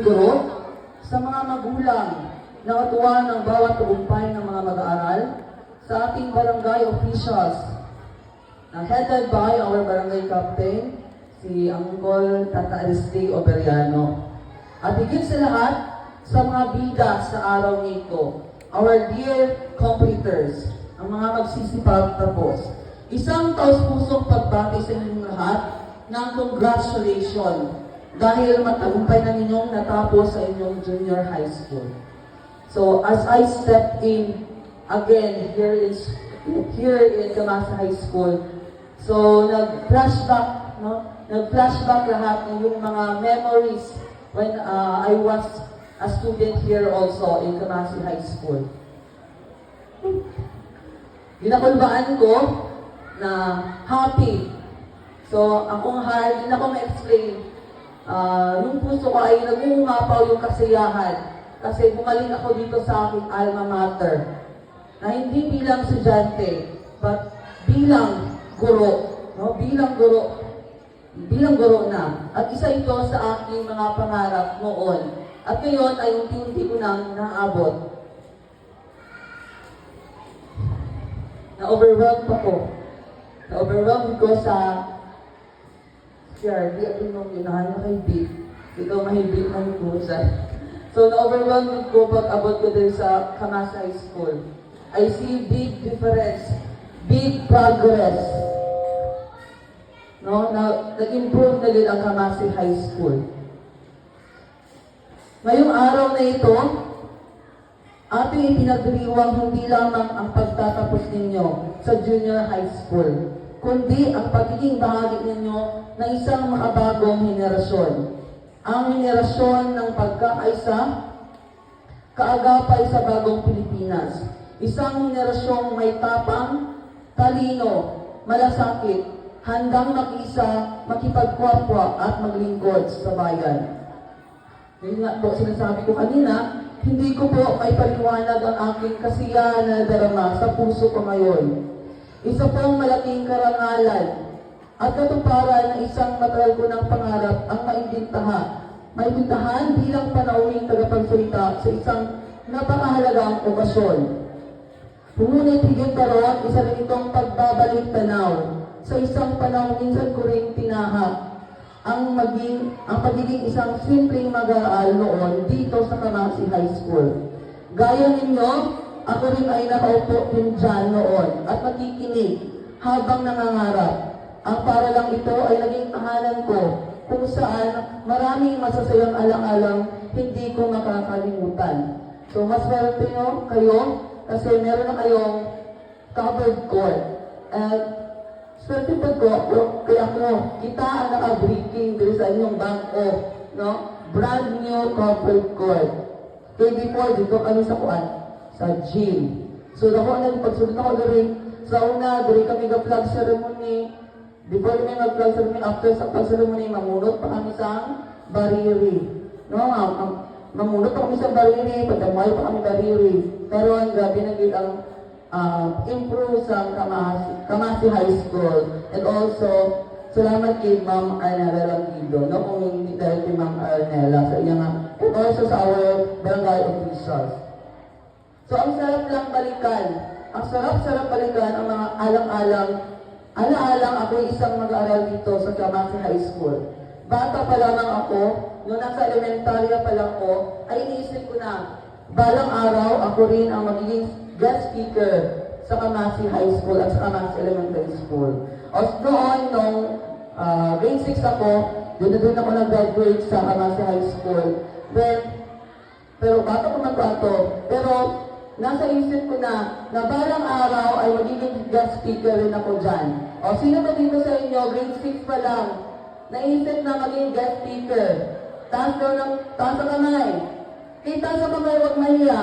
Guro, sa mga magulang na katuwa ng bawat tagumpay ng mga mag-aaral, sa ating barangay officials, na headed by our barangay captain, si Angkol Tata Aristide Oberiano. At higit sa lahat, sa mga bida sa araw nito, our dear completers, ang mga magsisipag tapos. Isang taus-pusong pagbati sa inyong lahat ng congratulations dahil matagumpay na ninyong natapos sa inyong junior high school. So as I step in again here in Kamasa High School, so nag-flashback, no? Nag-flashback lahat ng yung mga memories when I was a student here also in Kamasi High School. Ginakulbaan ko na happy. So akong hard, hindi na ko ma-explain. Yung puso ko ay nagumapaw yung kasiyahan kasi bumalik ako dito sa aking alma mater na hindi bilang estudyante but bilang guro, no? Bilang guro na. At isa ito sa aking mga pangarap noon. At ngayon ay unti-unti ko nang naabot. Na-overwhelmed ako. Na-overwhelmed ko sa share, di ako nung ginahan na kay Big. Ikaw mahibig ng kusa. So, na-overwhelmed ko pag abot ko din sa Kamasa High School. I see big difference, big progress. No? Nag-improve na din ang Kamasi High School. Ngayong araw na ito, ating ipinagdiriwang hindi lamang ang pagtatapos ninyo sa junior high school, kundi ang pagiging bahagi ninyo ng isang makabagong henerasyon. Ang henerasyon ng pagkakaisa, kaagapay sa bagong Pilipinas. Isang henerasyong may tapang, talino, malasakit, handang makiisa, makipagkapwa at maglingkod sa bayan. Yun nga po, sinasabi ko kanina, hindi ko po may paliwanag ang aking kasiyahan na darama sa puso ko ngayon. Isa pong malaking karangalan at katuparan ng isang matagal ko ng pangarap ang maintindahan bilang panauhing tagapagsalita sa isang napakahalagang okasyon. Ngunit higit karoon, isa rin itong pagbabalik tanaw sa isang panahon minsan ko rin tinahak ang pagiging isang simpleng mag-aaral noon dito sa Kamasi High School. Gaya ninyo, ako rin ay nakaupo din dyan noon at nakikinig habang nangangarap. Ang paralang ito ay naging tahanan ko kung saan maraming masasayang alang-alang hindi ko makakalimutan. So mas swerte nyo kayo kasi meron na kayong covered court. At swerte po ko, kaya ko, kita ang naka-breaking dito sa inyong bangko, no? Brand new covered court. Kaya before, dito kami sa kuan, sa gym. So ako pagsunod ako rin, sa una, diri kami ga-flag ceremony. Before kami mag-flag ceremony, after sa flag ceremony, mamunot pa kami sa bariri. No, mamunot pa kami sa bariri, pagdamay pa kami bariri. Pero ang gabi na ang improve sa Kamasi High School. And also, salamat kay Ma'am Arnella Langido, no? Kung hindi dahil kay Ma'am Arnella sa iya nga. And also sa our barangay officials. So, ang sarap lang balikan. Ang sarap-sarap balikan ang mga alang-alang ako isang mag-aaral dito sa Kamasi High School. Bata pa lamang ako, noong nasa elementarya pa lang ako, ay iniisip ko na, balang araw ako rin ang magiging guest speaker sa Kamasi High School at sa Kamasi Elementary School. O noon, nung grade 6 ako, doon ako nag-graduate sa Kamasi High School. Then, pero bata ko magkwato, pero nasa isip ko na balang araw ay magiging guest speaker rin ako dyan. O sino ba dito sa inyo, grade 6 pa lang, naisip na maging guest speaker? Taas ang kamay. Kita sa kamay, huwag mahiya.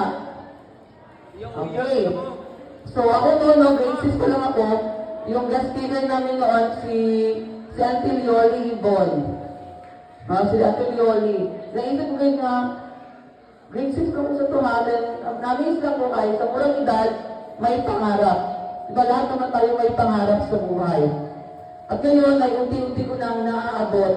Okay. So ako noon, grade 6 pa lang ako, yung guest speaker namin noon si Auntie Lioli Ibon. Si Auntie Lioli. Naisip ko rin na, grade 6 ko sa tuhatin, namin lang ko kayo, sa murang edad, may pangarap. Diba lahat naman tayo may pangarap sa buhay. At ngayon ay unti-unti ko nang naaabot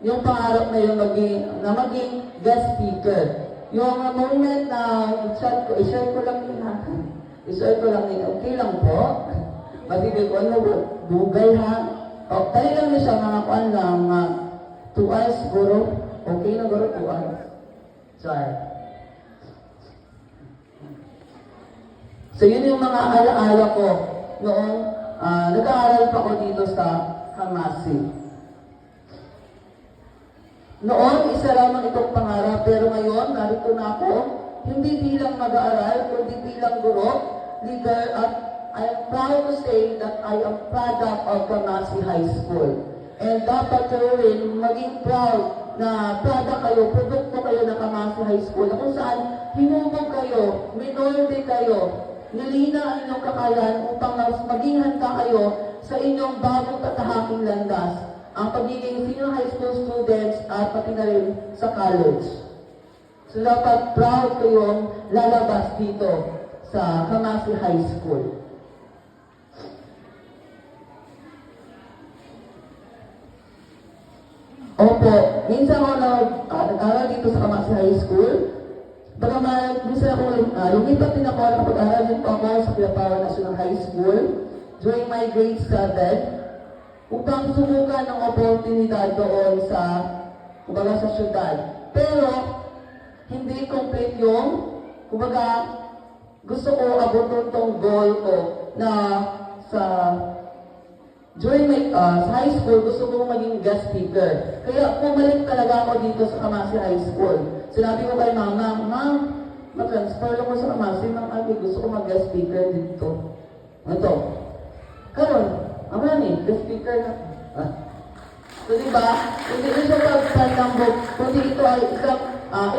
yung pangarap na yun maging guest speaker. Yung moment na i-share ko lang yun ha. I-share ko lang yun. Okay lang po. Matibig ko, ano ba? Bugay ha. O, tayo lang niya siya, mga kuan lang, 2 hours siguro. Okay na siguro, 2 hours. Sorry. So, yun yung mga alaala ko noong nag-aaral pa ako dito sa Hamasi. Noon, isa lamang itong pangarap, pero ngayon, narito na ako, hindi bilang mag-aaral, kundi bilang guro, leader, at I am proud to say that I am product of Kamasi High School. And dapat kayo rin maging proud na product kayo, produkto kayo ng Kamasi High School, na kung saan hinubog kayo, minority kayo, nilina ang inyong kakayahan upang mas maging handa kayo sa inyong bagong tatahaking landas, ang pagiging senior high school students at pati na rin sa college. So dapat proud kayong lalabas dito sa Kamasi High School. Opo, minsan ako nag-aral dito sa Kamasi High School. Bagaman, minsan ako lumipat din ako, nakapag-aral din po ako sa Quiapawa National High School during my grade 7 upang subukan ng oportunidad doon sa, kumbaga, sa syudad. Pero, hindi complete yung, kumbaga, gusto ko abutin tong goal ko na during my high school, gusto ko maging guest speaker. Kaya pumalik talaga ako dito sa Kamasi High School. Sinabi ko kay Mama, Ma'am, mag-transfer lang ko sa Kamasi, gusto ko mag-guest speaker dito. Ito. Karon, guest speaker na. So, diba, hindi rin siya pag-start ng book, kundi ito ay isang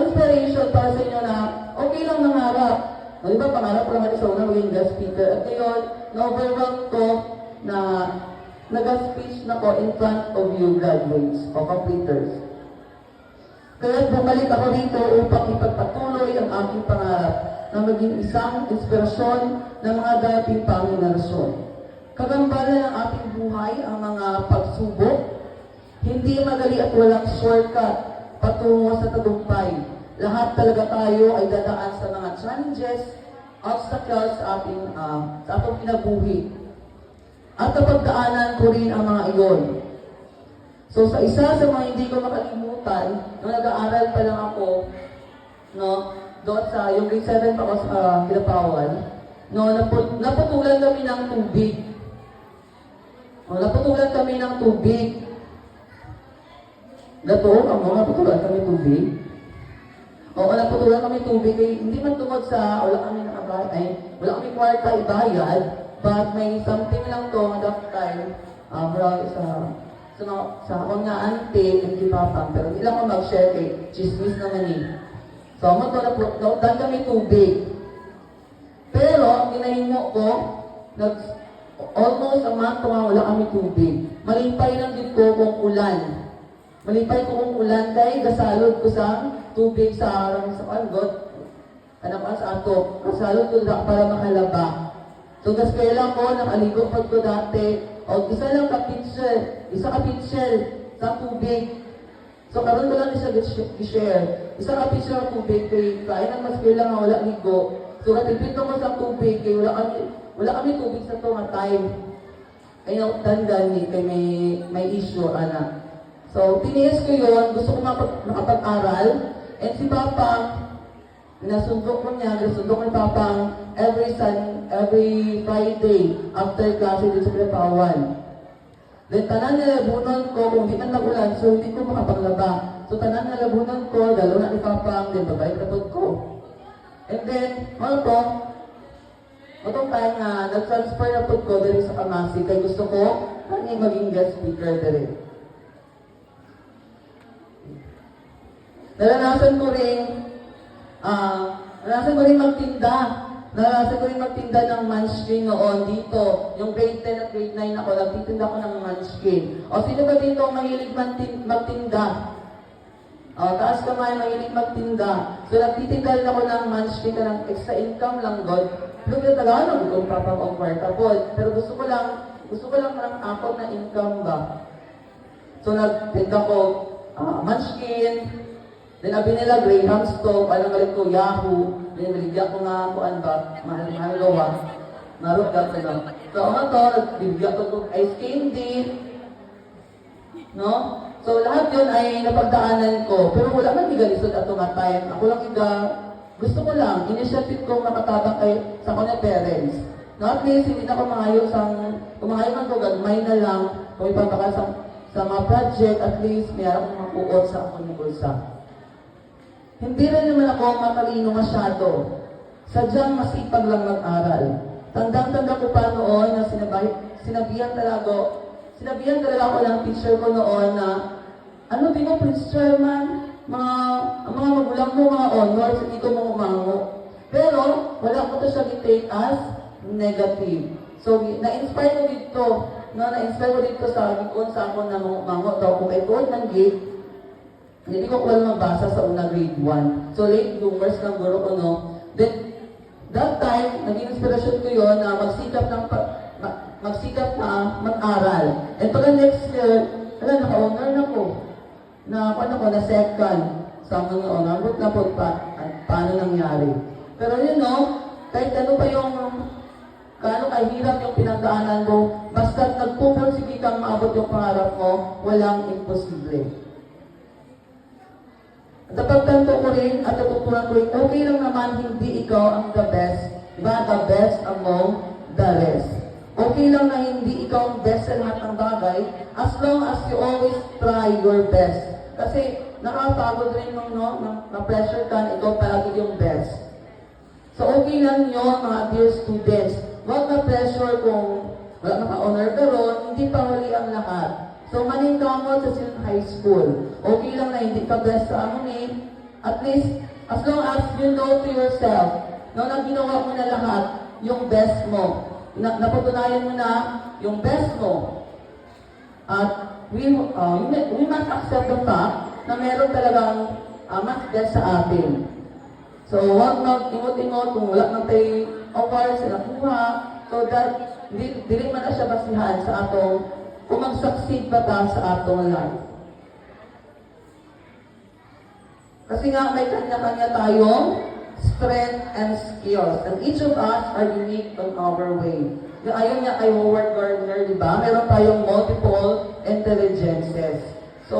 inspiration para sa inyo na okay lang nangarap. So, diba, pangarap ko naman isa na maging guest speaker. At ngayon, na-overwhelm ko na nag-speech na ko in front of you graduates o completers. Kaya bumalik ako dito upang ipagpatuloy ang aking pangarap na maging isang inspirasyon ng mga dating pang henerasyon. Kagambalan ng ating buhay ang mga pagsubok. Hindi madali at walang shortcut patungo sa tagumpay. Lahat talaga tayo ay dadaan sa mga challenges, obstacles sa ating kinabuhi. At napagdaanan ko rin ang mga iyon. So sa isa sa mga hindi ko makalimutan, nung nag-aaral pa lang ako, doon sa, yung grade 7 pa ako sa Quiapawan, naputulan kami ng tubig. Naputulan kami ng tubig. Naputulan kami tubig. Naputulan kami tubig. Hindi man tungod sa, wala kami kwarta ibayad, but may something lang to that time, sa akong nga auntie and kipapang, pero hindi lang ako mag-share kay chismis naman eh. So, nautan kami tubig. Pero, ang ginahimo ko, almost a month wala kami tubig. Malipay lang din ko kung ulan. Malipay ko kung ulan kay gasalod ko sa tubig sa panggot. Sa ato. Gasalod ko para makalaba. So, kailan ko, nakaligo pag ko dati, isa lang ka pitchel sa tubig. So, karoon ko lang siya i-share. Isa ka pitchel ng tubig, kaya nang mas kailan nga wala ligo. So, katipito ko sa tubig, wala kami tubig sa to nga time. Ay nautandan ni, kay may issue, anak. So, tiniis ko yun, gusto ko makapag-aral, and si Papa, nasundo ko ni Papa every Friday after class dito sa Quiapawan. Then tanan nalabunan ko, kung di man nagulan, so hindi ko makapaglaba. So tanan nalabunan ko, dalo na ni Papa, then babae kapag ko. And then, itong time na nag-transfer na po ko dito sa Kamasi, kaya gusto ko maging guest speaker dito. Naranasan ko rin magtinda. Naranasan ko rin magtinda ng munchkin noon dito. Yung grade 10 at grade 9 ako, nagtitinda ko ng munchkin. O sino ba dito ang mahilig magtinda? Taas kamay, mahilig magtinda. So nagtitinda ako ng munchkin ka ng extra income lang doon. Pero talaga lang kung papapag-kwarta po. Pero gusto ko lang ng akot na income ba. So nagtinda ko Munchkin, then abi nila Graham Stove, alam galit ko Yahoo, then naligya ko nga kuan ba, mahal gawa, narot ka ko na. So ako to, nagbibigyan ko kong ice candy, no? So lahat yun ay napagdaanan ko, pero wala man igalisod ato nga time. Ako lang gusto ko lang, initiative ko makatabang kay sa kanya parents. No, at least, hindi na ko kumahayo man ko, gagmay na lang, kung ipapaka sa mga project, at least, may harap mga puot sa akong bulsa. Hindi rin naman ako matalino masyado. Sadyang masipag lang mag-aral. Tandang-tanda ko pa noon na sinabihan talaga ako ng teacher ko noon na, ano din mo, Prince Chairman, ang mga magulang mo, mga honors, hindi ko mo umango. Pero, wala ko to siya take as negative. So, na-inspire ko dito, sa gikon sa ako na mango daw kung ito ng gate, hindi ko kuwal magbasa sa una grade 1. So, late bloomers ng guro ko, no? Then, that time, naging inspiration ko yon na magsikap na mag-aral. And pagka next year, naka-honor na ko. Na second. Sa mga honor, na po paano nangyari. Pero yun, no? Kahit ano pa yung gaano kahirap yung pinagdaanan mo, basta nagpupursige kang maabot yung pangarap mo, walang imposible. At napagtanto ko rin at natutunan ko rin, okay lang naman hindi ikaw ang the best, diba? The best among the rest. Okay lang na hindi ikaw ang best sa lahat ng bagay, as long as you always try your best. Kasi nakapagod rin nung na-pressure ka, ikaw palagi yung best. So okay lang yun, mga dear students. Huwag na-pressure kung wala naka-honor ka ron, hindi pa huli ang lahat. So maning ka mo sa senior high school. Okay lang na hindi ka best sa amunin. At least, as long as you know to yourself, na ginawa mo na lahat, yung best mo. Napatunayan mo na yung best mo. At we must accept the fact na meron talagang mas best sa atin. So, huwag mag-ingot-ingot kung wala nang tayo awards na nakuha, so that dili man na siya basihan sa atong kung mag-succeed ba ta sa atong life. Kasi nga may kanya-kanya tayong strength and skills, and each of us are unique in our way. Ayun niya kay Howard Gardner, di ba? Meron tayong multiple intelligences. So,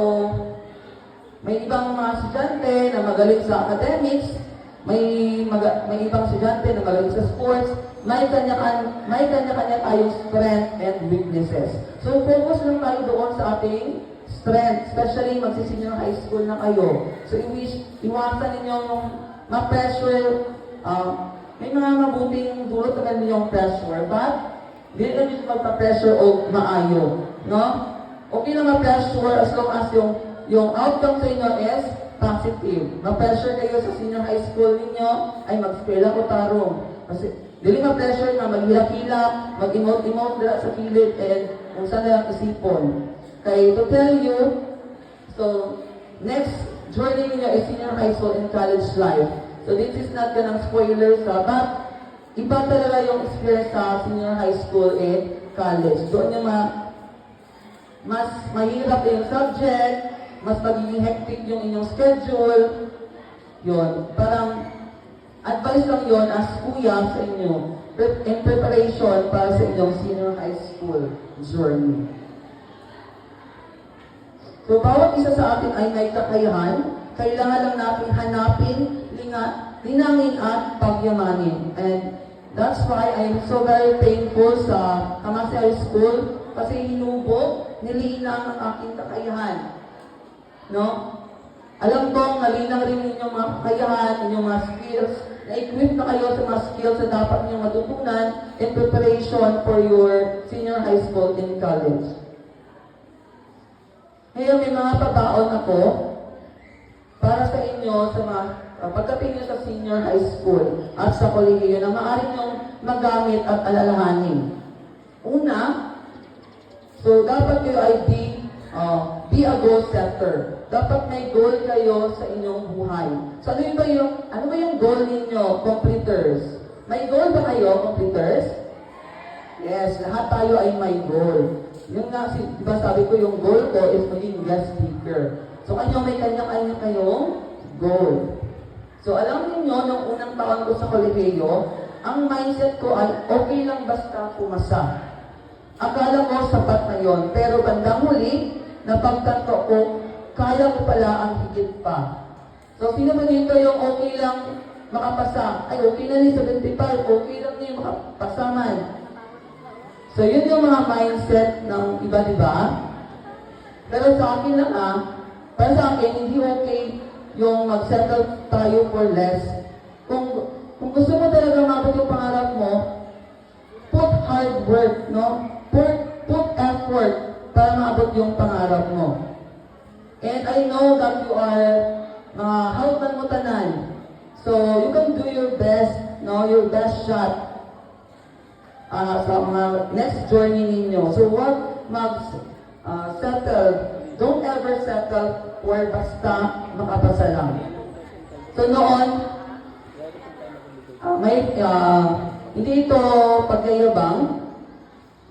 may ibang mga estudyante na magaling sa academics, may ibang estudyante na magaling sa sports, may kanya-kanya tayong strength and weaknesses. So, focus lang tayo doon sa ating strength, especially magsi-senior high school na kayo. So, iwasan ninyo yung ma-pressure, may mga mabuting dulot na ninyong pressure, but hindi na nyo magpa-pressure o maayo. No? Okay na ma-pressure as long as yung outcome sa inyo is positive. Ma-pressure kayo sa senior high school ninyo, ay mag-eskwela ko tarong. Kasi, dili ma-pressure na maghila-hila, mag-emote-emote dala sa kilid, and kung saan na lang isipon. Kaya to tell you, so, next journey ninyo is senior high school and college life. So, this is not ganang spoilers, but iba talaga yung experience sa senior high school and college. Doon yung mas mahirap yung subject, mas magiging hectic yung inyong schedule. Yun. Parang advice lang yun as kuya sa inyo in preparation para sa inyong senior high school journey. So, bawat isa sa atin ay may kakayahan. Kailangan lang natin hanapin, linangin at pagyamanin. And that's why I'm so very thankful sa Kamasi High School kasi hinubog, nilinang ang aking kakayahan. No? Alam kong nalinang rin ninyong mga kakayahan, ninyong mga skills, na-equip na kayo sa mga skills na dapat ninyong matutunan in preparation for your senior high school and college. Ngayon, may mga pabaon ako para sa inyo sa mga pagdating nyo sa senior high school at sa kolehiyo na maaari nyong magamit at alalahanin. Una, so dapat kayo ay be a goal setter. Dapat may goal kayo sa inyong buhay. So ano ba yung goal ninyo, completers? May goal ba kayo, completers? Yes, lahat tayo ay may goal. Yung nga, diba sabi ko, yung goal ko is maging guest speaker. So may kanya-kanya kayong goal. So alam niyo, nung unang taon ko sa kolehiyo, ang mindset ko ay okay lang basta pumasa. Akala ko sapat na yon, pero bandang huli, napagtanto ko, kaya ko pala ang higit pa. So sino ba dito yung okay lang makapasa? Ay, okay na ni 75, okay lang niya makapasa man. So yun yung mga mindset ng iba, diba? Pero sa akin lang para sa akin, hindi okay yung mag-settle tayo for less. Kung gusto mo talaga mabot yung pangarap mo, put hard work, no? Put effort para maabot yung pangarap mo. And I know that you are hawtan mo tanan. So you can do your best, no? Your best shot sa mga next journey ninyo. So huwag settle. Don't ever settle for basta makapasa lang. So noon, hindi ito pagyayabang.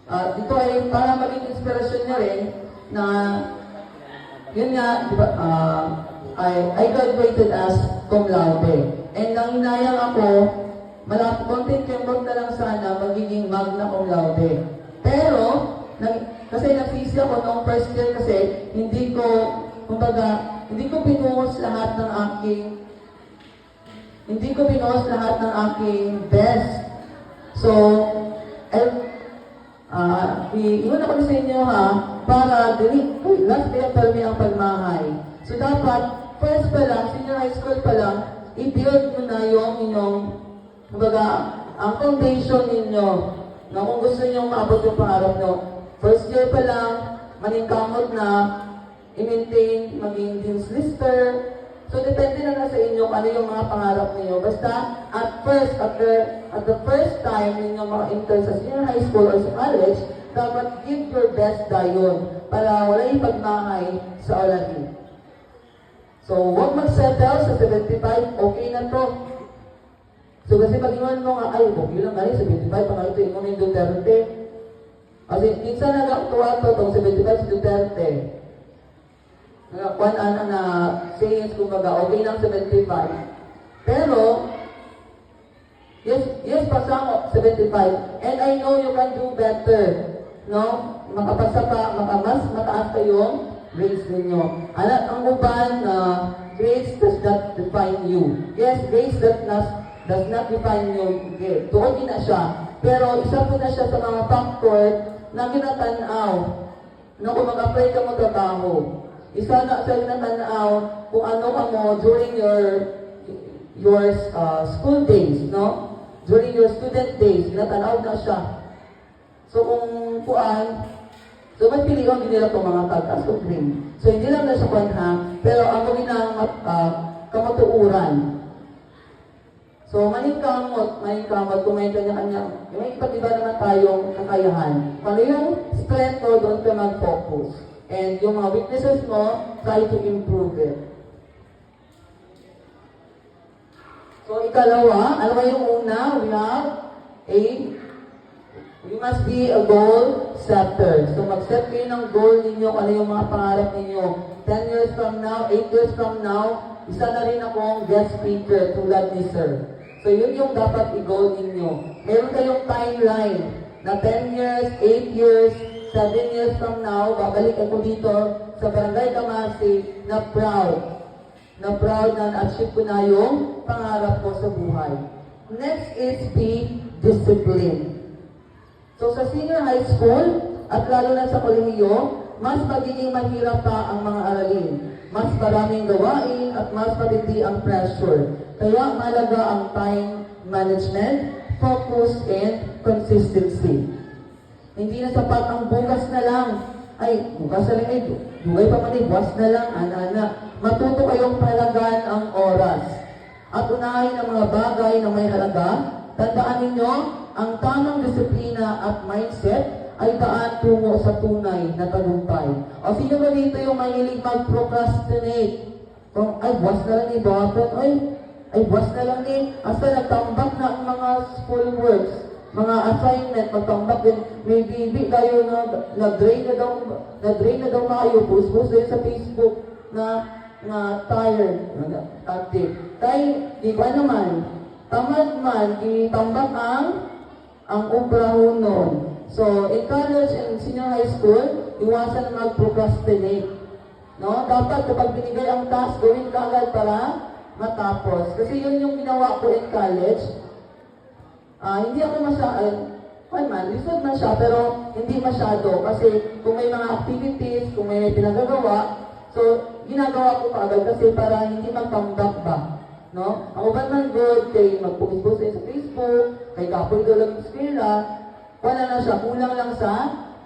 Dito ay para maging inspirasyon niya rin na yun nga, diba, I graduated as cum laude. And nanginayang ako, konting kembot na lang sana magiging magna cum laude. Pero, kasi na-busy ako noong first year kasi hindi ko binuhos lahat ng aking best. So, iwan ako sa inyo para last day of ang pagmahay. So, dapat, first pa lang, senior high school pa lang, i-build mo na yung inyong, ang foundation ninyo, na kung gusto niyo maabot yung pangarap nyo. First year pa lang, maningkamot na, i-maintain, maging dean's lister. So, depende na sa inyo kung ano yung mga pangarap niyo. Basta, at the first time ninyo maka-enter sa senior high school or sa college, dapat give your best dayon para wala ipagmahay sa olahin. So, huwag mag-settle sa 75, okay na to. So, kasi pag-iwan mo nga, ay, huwag yun lang nga 75, pangalito yung mga yung Duterte. Kasi, minsan nagkaktuwa to, itong 75 si Duterte. Nagkakuan na sayings, kumbaga, okay lang 75. Pero, yes, pasang 75. And I know you can do better. No? Makapasa pa, mas mataas kayong grades ninyo. Ang uban, grades does not define you. Yes, grades does not define you. Okay. Tuon din na siya. Pero isa po na siya sa mga factor na ginatanaw. No, kung mag-apply ka mo trabaho. Isa na sa ginatanaw kung ano ka mo during your school days, no? During your student days, ginatanaw na siya. So so mas pili ko nila itong mga tag-as of grade. So hindi lang na siya pero ang mga kamatuuran. So maningkamot kung may kanya-kanya, may iba't iba naman tayong kakayahan. Ano yung strength mo, doon ka mag-focus. And yung mga weaknesses mo, try to improve it. So ikalawa, ano ba yung una? We must be a goal setter. So mag-set kayo ng goal ninyo, ano yung mga pangarap ninyo. 10 years from now, 8 years from now, isa na rin akong guest speaker tulad ni Sir. So yun yung dapat i-goal ninyo. Meron kayong timeline na 10 years, 8 years, 7 years from now, babalik ako dito sa Barangay Kamasi na proud na na-achieve ko na yung pangarap ko sa buhay. Next is be disciplined. So sa senior high school, at lalo na sa kolehiyo, mas magiging mahirap pa ang mga aralin. Mas maraming gawain at mas matindi ang pressure. Kaya mahalaga ang time management, focus, and consistency. Hindi na sapat ang bukas na lang. Ay, bukas na lang duway pa man bukas na lang, ana. Matuto kayong palagaan ang oras. At unahin ang mga bagay na may halaga. Tandaan ninyo, ang tamang disiplina at mindset ay daan tungo sa tunay na tagumpay. O sino ba dito yung mahilig mag-procrastinate? Kung, ay, buwas na lang bapon. Ay, buwas na lang asa nagtambak na ang mga school works, mga assignment, magtambak din. May bibi kayo na nag-drain na daw kayo, post-post din sa Facebook. nga tired, active. Kay, di ba naman, tamad man, itambak ang obrahonon. So, in college and senior high school, iwasan na mag-procrastinate. No? Dapat kapag binigay ang task, gawin ka agad para matapos. Kasi yun yung ginawa ko in college. Hindi ako lisod man siya, pero hindi masyado. Kasi kung may mga activities, kung may pinagagawa, so, ginagawa ko kaagad kasi para hindi magtambak ba. No? Ang uban man good, kay mag-post sa Facebook, kay kapoy doon sa eskwela, wala na siya, kulang lang sa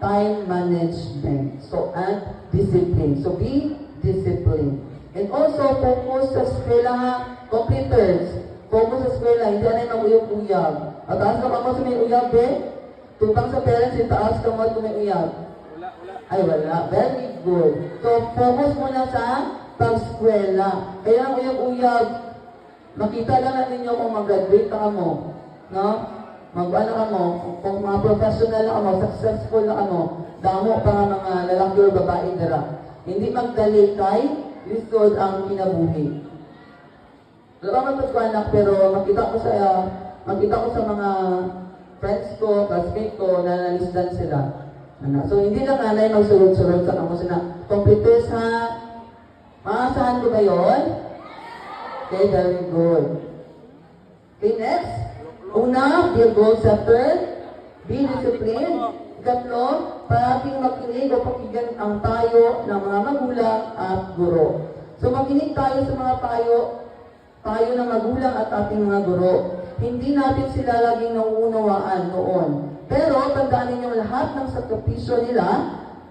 time management. So, and discipline. So, be disciplined. And also, focus sa eskwela ha, completers. Focus sa eskwela, hindi na mag-uyab-uyab. At taas ka mo sa may uyab, Tutang sa parents, itaas ka mo kung may uyab. Ay, wala. Very good. So, focus muna sa pag-eskwela. Kaya ang uyab-uyab, makita lang na ninyo kung mag-graduate ka mo. No? Mag-ano ka mo, kung mga professional na ka mo, successful na ka mo, damo pa nga mga lalaki o babae dira. Hindi magdali kay lisod ang kinabuhi. Wala pa man ko anak, pero makita ko sa mga friends ko, classmates ko, na nalisdan sila. So, hindi lang nanay magsulod-sulod sa kamo sila. Completers ha? Maasahan ko ba yun? Okay, very good. Okay, next. Una, be a goal setter. Be disciplined. Ikatlo, parating makinig o pakinggan ang payo ng mga magulang at guro. So, makinig tayo sa mga payo ng magulang at ating mga guro. Hindi natin sila laging nauunawaan noon. Pero, tandaan ninyo lahat ng sakripisyo nila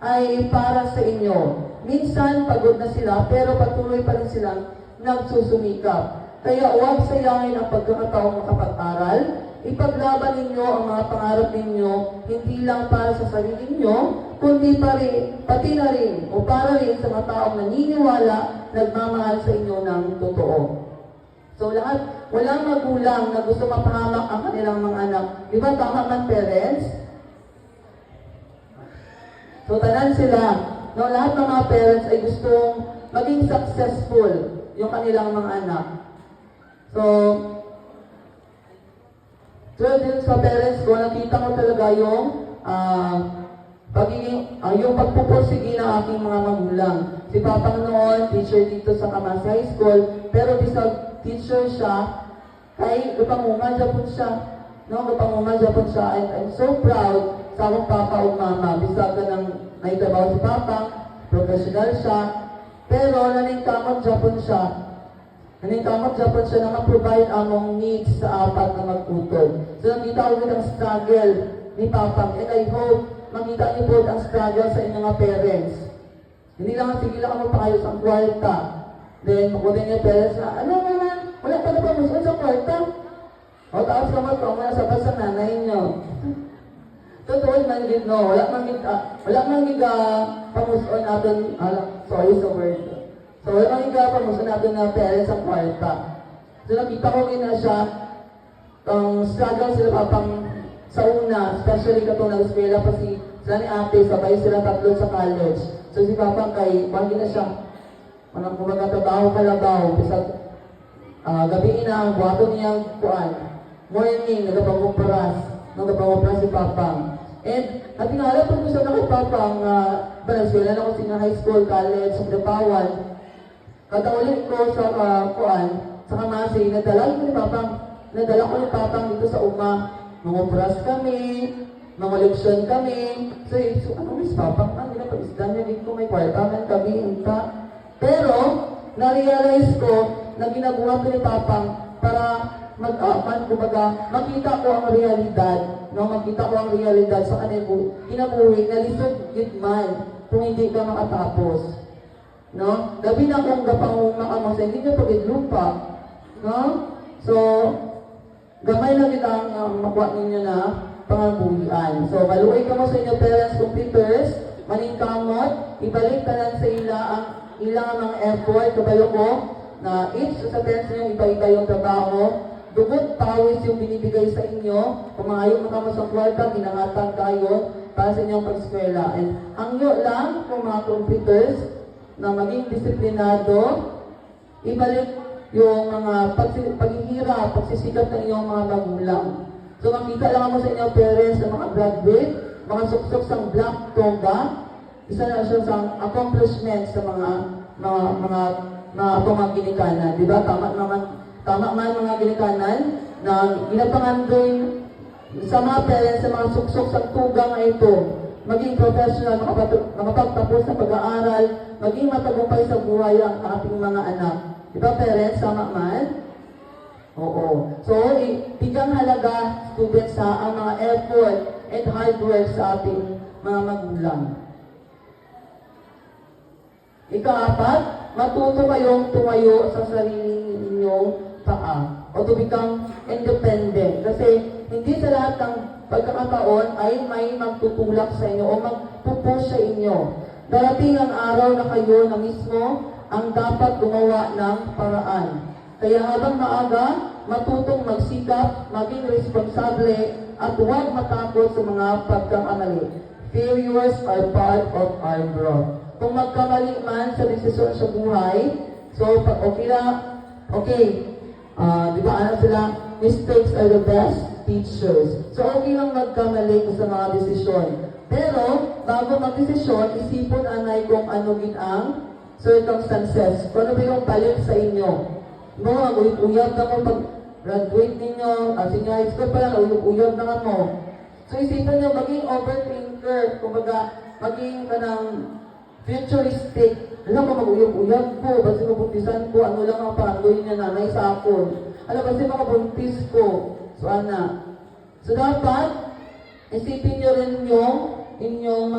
ay para sa inyo. Minsan, pagod na sila, pero patuloy pa rin silang nagsusumikap. Kaya huwag sayangin ang pagkakataong makapag-aral. Ipaglaban ninyo ang mga pangarap ninyo, hindi lang para sa sarili ninyo, kundi pati na rin, o para rin sa mga taong naniniwala, nagmamahal sa inyo ng totoo. So lahat, walang magulang na gusto mapahamak ang kanilang mga anak. Di ba tama man parents? So tanan sila, no, lahat ng mga parents ay gustong maging successful yung kanilang mga anak. So, din sa parents ko, nakita ko talaga yung yung pagpupursigi ng aking mga magulang. Si Papa noon, teacher dito sa Kamasi High School, pero bisag teacher siya, kay gapanguma Japon siya. No, gapanguma Japon siya. And I'm so proud sa akong Papa o Mama. Bisag ka ng naitrabaho si Papa, professional siya, pero naningkamot Japon siya. Naningkamot Japon siya na mag-provide among needs sa apat na magutod. So nakita ko din ang struggle ni Papa. And I hope makita niyo po ang struggle sa inyong mga parents. Hindi lang sige lang ako paayos ang kwarta. Then, makunin niyo parents na, ano naman, wala pa na pamusun sa kwarta. O, taas ka mo sa basa nanay niyo. Totoo man gid no, wala man gid pamusun natin, sorry sa word. So, wala man gid pamusun natin na parents ang kwarta. So, nakita ko na siya, struggle sila papang sa una, especially katong nag-eskwela pa sila ni ate, sabay sila tatlo sa college. So, si Papa kay, pagi na siya, manang kumagatabaho kalabaw, bisag gabi na, buhato niyang kuan, morning, nagapangumpuras si Papa. And, natingala po ko siya na kay Papa, eskwela na ko sa high school, college, sa Dapawan. Kataulit ko sa kuan, sa Kamasi, nadala ko ni Papa dito sa uma. Mangupras kami, mga leksyon kami. So ano Miss Papa, hindi na pag-isdan niya, hindi ko may kwarta man kami, unta. Pero, na-realize ko na ginagawa ko ni Papa para kumbaga, makita ko ang realidad, no? Makita ko ang realidad sa kanila, kinabuhi, nalisod yun man, kung hindi ka makatapos. No? Gabi na kung gapanguma ka mo sa hindi nyo pag-idlupa. No? So, gamay lang ito ang makuha ninyo na pangabuhian. So, maluoy ka mo sa inyo parents, computers, maningkamot, ibalik ka lang sa ilang mga effort, kabayo ko, na each sa parents nyo, iba-iba yung trabaho, dugot, pawis yung binibigay sa inyo, kumayo mo ka mo sa kwarta, ginangatan kayo para sa inyong pag-eskwela. And ang nyo lang, kung mga computers, na maging disiplinado, ibalik yung mga paghihirap, pagsisikap ng iyong mga magulang. So makita lang mo sa inyong parents, sa mga graduate, mga suksok sa black toga, isa na siya sa accomplishment sa mga atong mga ginikanan. Di ba? Tama man mga ginikanan na ginapangan din sa mga parents, sa mga suksok sa tuga nga ito, maging professional, makapagtapos sa pag-aaral, maging matagumpay sa buhay ang ating mga anak. Di ba parents, tama man? Oo. So, bigang halaga, students sa ang mga effort and hard work sa ating mga magulang. Ika-apat, matuto kayong tumayo sa sarili ninyong paa o to become independent. Kasi hindi sa lahat ng pagkakataon ay may magtutulak sa inyo o magpupush sa inyo. Darating ang araw na kayo na mismo ang dapat gumawa ng paraan. Kaya habang maaga, matutong magsikap, maging responsable, at huwag matakot sa mga pagkakamali. Failures are part of our growth. Kung magkamali man sa desisyon sa buhay, so okay lang, okay, di ba ano sila, mistakes are the best teachers. So okay lang magkamali sa mga desisyon. Pero, bago mag-desisyon, isipon anay kung ano gin ang circumstances. Kung ano ba yung palit sa inyo. No, mag-uyab na mo pag graduate ninyo, senior high school pa lang, uyab na mo. So isipin nyo, maging overthinker, kumbaga, maging kanang futuristic. Alam mo, mag-uyab-uyab ko, basta mabuntisan ko, ano lang ang pangandoy niya nanay sa akin. Alam, basta makabuntis ko. So, ana. So, dapat, isipin nyo rin yung inyong